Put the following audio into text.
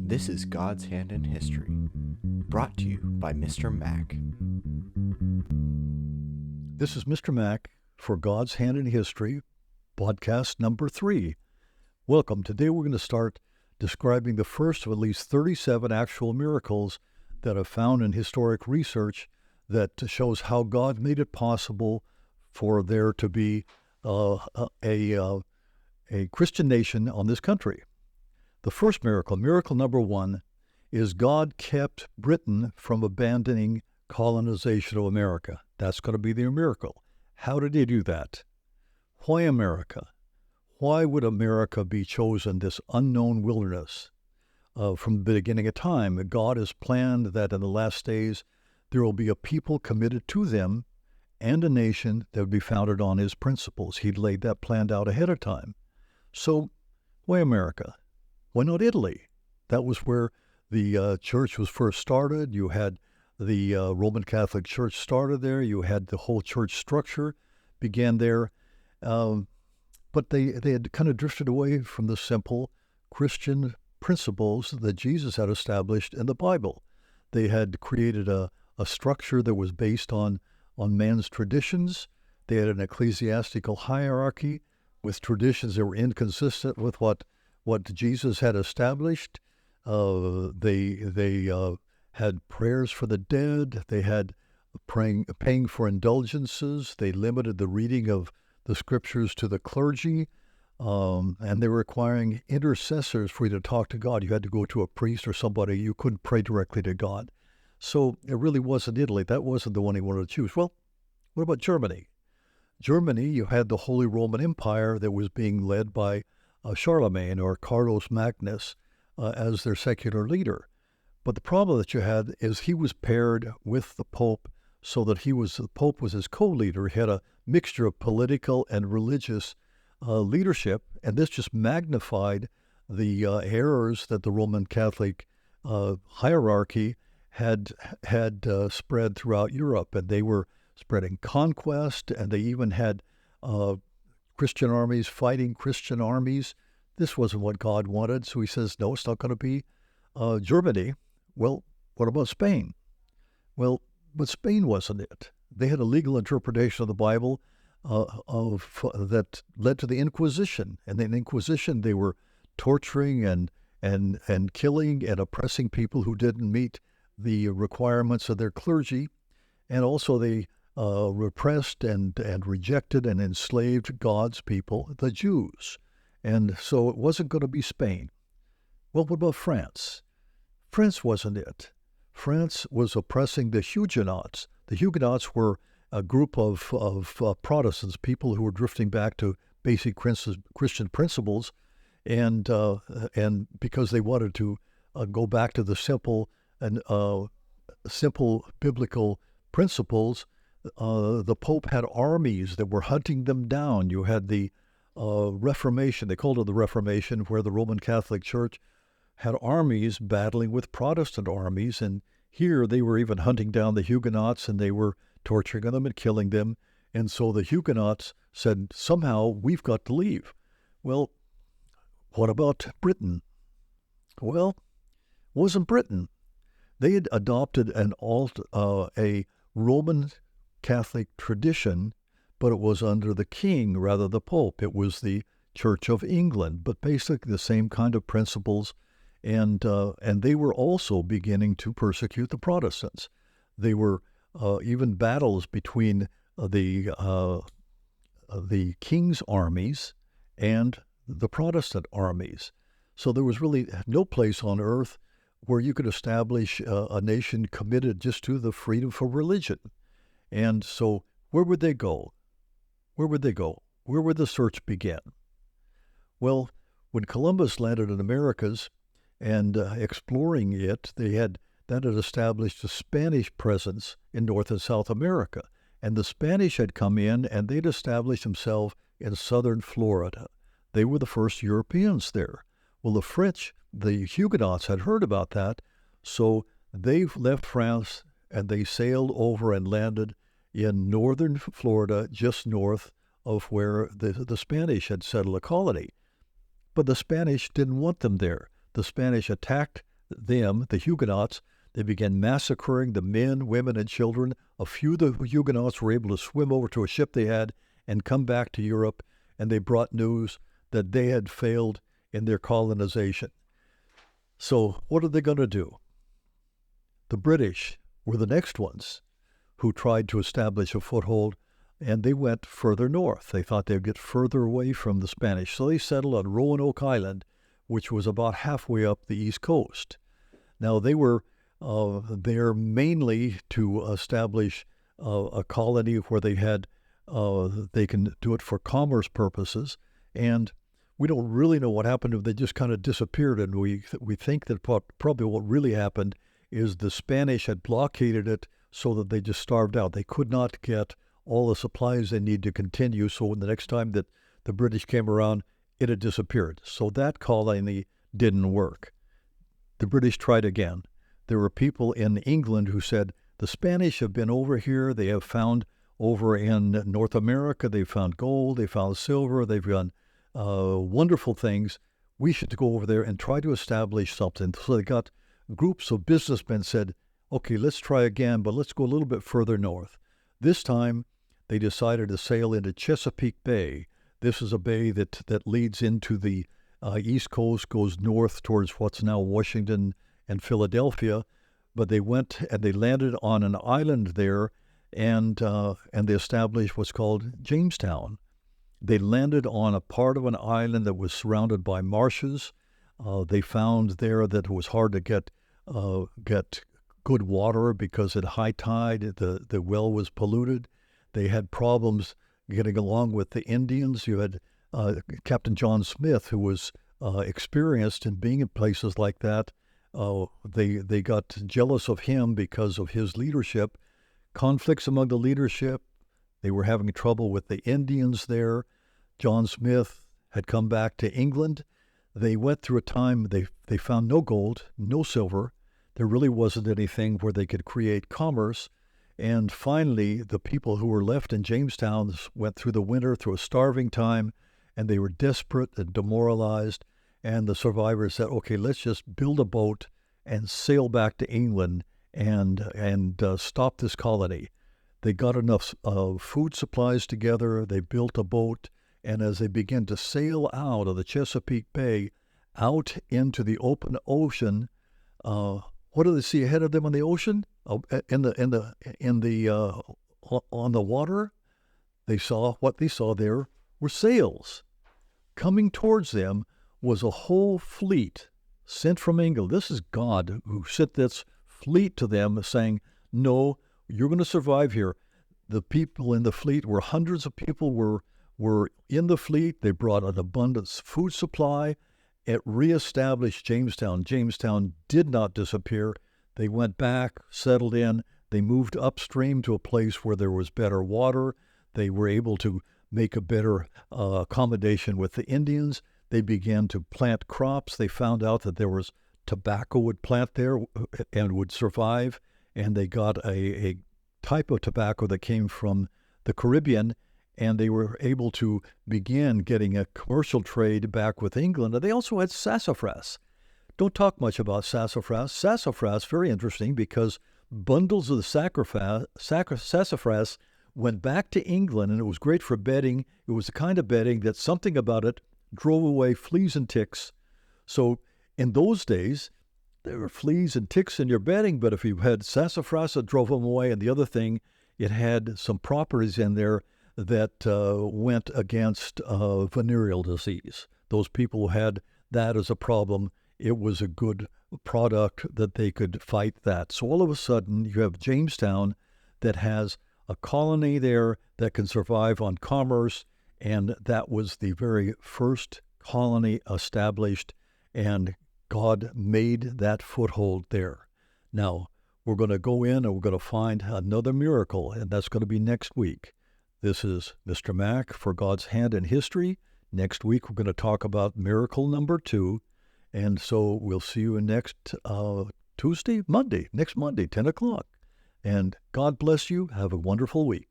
This is God's Hand in History, brought to you by Mr. Mac. This is Mr. Mac for God's Hand in History, podcast number 3. Welcome. Today we're going to start describing the first of at least 37 actual miracles that are found in historic research that shows how God made it possible for there to be a Christian nation on this country. The first miracle, miracle number 1, is God kept Britain from abandoning colonization of America. That's going to be their miracle. How did he do that? Why America? Why would America be chosen, this unknown wilderness? From the beginning of time, God has planned that in the last days there will be a people committed to them and a nation that would be founded on his principles. He'd laid that plan out ahead of time. So, why America? Why not Italy? That was where the church was first started. You had the Roman Catholic Church started there. You had the whole church structure began there. But they had kind of drifted away from the simple Christian principles that Jesus had established in the Bible. They had created a structure that was based on man's traditions. They had an ecclesiastical hierarchy with traditions that were inconsistent with what Jesus had established. They had prayers for the dead. They had paying for indulgences. They limited the reading of the scriptures to the clergy, and they were requiring intercessors for you to talk to God. You had to go to a priest or somebody. You couldn't pray directly to God. So it really wasn't Italy. That wasn't the one he wanted to choose. Well, what about Germany? Germany, you had the Holy Roman Empire that was being led by Charlemagne or Carlos Magnus as their secular leader. But the problem that you had is he was paired with the Pope so that the Pope was his co-leader. He had a mixture of political and religious leadership, and this just magnified the errors that the Roman Catholic hierarchy had spread throughout Europe. And they were spreading conquest, and they even had Christian armies fighting Christian armies. This wasn't what God wanted, so he says, no, it's not going to be Germany. Well, what about Spain? Well, but Spain wasn't it. They had a legal interpretation of the Bible that led to the Inquisition. And in the Inquisition, they were torturing and killing and oppressing people who didn't meet the requirements of their clergy. And also they repressed and rejected and enslaved God's people, the Jews. And so it wasn't going to be Spain. Well, what about France? France wasn't it. France was oppressing the Huguenots. The Huguenots were a group of Protestants, people who were drifting back to basic Christian principles, and because they wanted to go back to the simple biblical principles, the Pope had armies that were hunting them down. You had the Reformation, they called it the Reformation, where the Roman Catholic Church had armies battling with Protestant armies, and here they were even hunting down the Huguenots, and they were torturing them and killing them. And so the Huguenots said, somehow we've got to leave. Well, what about Britain? Well, it wasn't Britain. They had adopted a Roman Catholic tradition, but it was under the king rather than the Pope. It was the Church of England, but basically the same kind of principles. And they were also beginning to persecute the Protestants. They were even battles between the king's armies and the Protestant armies. So there was really no place on earth where you could establish a nation committed just to the freedom for religion. And so where would they go? Where would they go? Where would the search begin? Well, when Columbus landed in Americas and exploring it, that had established a Spanish presence in North and South America. And the Spanish had come in and they'd established themselves in southern Florida. They were the first Europeans there. Well, the French, the Huguenots, had heard about that, so they left France and they sailed over and landed in northern Florida, just north of where the Spanish had settled a colony. But the Spanish didn't want them there. The Spanish attacked them, the Huguenots. They began massacring the men, women, and children. A few of the Huguenots were able to swim over to a ship they had and come back to Europe, and they brought news that they had failed in their colonization. So what are they going to do? The British were the next ones who tried to establish a foothold, and they went further north. They thought they'd get further away from the Spanish. So they settled on Roanoke Island, which was about halfway up the east coast. Now, they were there mainly to establish a colony where they had they can do it for commerce purposes, and we don't really know what happened. They just kind of disappeared, and we think that probably what really happened is the Spanish had blockaded it so that they just starved out. They could not get all the supplies they need to continue, so the next time that the British came around, it had disappeared. So that colony didn't work. The British tried again. There were people in England who said, the Spanish have been over here. They have found over in North America, they found gold, they found silver, they've done wonderful things. We should go over there and try to establish something. So they got groups of businessmen said, okay, let's try again, but let's go a little bit further north. This time, they decided to sail into Chesapeake Bay. This is a bay that leads into the east coast, goes north towards what's now Washington and Philadelphia. But they went and they landed on an island there, and they established what's called Jamestown. They landed on a part of an island that was surrounded by marshes. They found there that it was hard to get good water because at high tide the well was polluted. They had problems getting along with the Indians. You had Captain John Smith, who was experienced in being in places like that. They got jealous of him because of his leadership. Conflicts among the leadership. They were having trouble with the Indians there. John Smith had come back to England. They went through a time, they found no gold, no silver. There really wasn't anything where they could create commerce. And finally, the people who were left in Jamestown went through the winter, through a starving time, and they were desperate and demoralized. And the survivors said, okay, let's just build a boat and sail back to England and stop this colony. They got enough food supplies together. They built a boat. And as they began to sail out of the Chesapeake Bay, out into the open ocean, what do they see ahead of them on the ocean? On the water, what they saw there were sails. Coming towards them was a whole fleet sent from England. This is God who sent this fleet to them, saying, "No, you're going to survive here." The people in the fleet were hundreds of people were in the fleet. They brought an abundant food supply. It reestablished Jamestown. Jamestown did not disappear. They went back, settled in. They moved upstream to a place where there was better water. They were able to make a better accommodation with the Indians. They began to plant crops. They found out that there was tobacco would plant there and would survive. And they got a type of tobacco that came from the Caribbean, and they were able to begin getting a commercial trade back with England. And they also had sassafras. Don't talk much about sassafras. Sassafras, very interesting, because bundles of the sassafras went back to England, and it was great for bedding. It was the kind of bedding that something about it drove away fleas and ticks. So in those days, there were fleas and ticks in your bedding, but if you had sassafras, it drove them away. And the other thing, it had some properties in there that went against venereal disease. Those people who had that as a problem, it was a good product that they could fight that. So all of a sudden, you have Jamestown that has a colony there that can survive on commerce, and that was the very first colony established, and God made that foothold there. Now, we're going to go in and we're going to find another miracle, and that's going to be next week. This is Mr. Mack for God's Hand in History. Next week, we're going to talk about miracle number 2. And so we'll see you next next Monday, 10 o'clock. And God bless you. Have a wonderful week.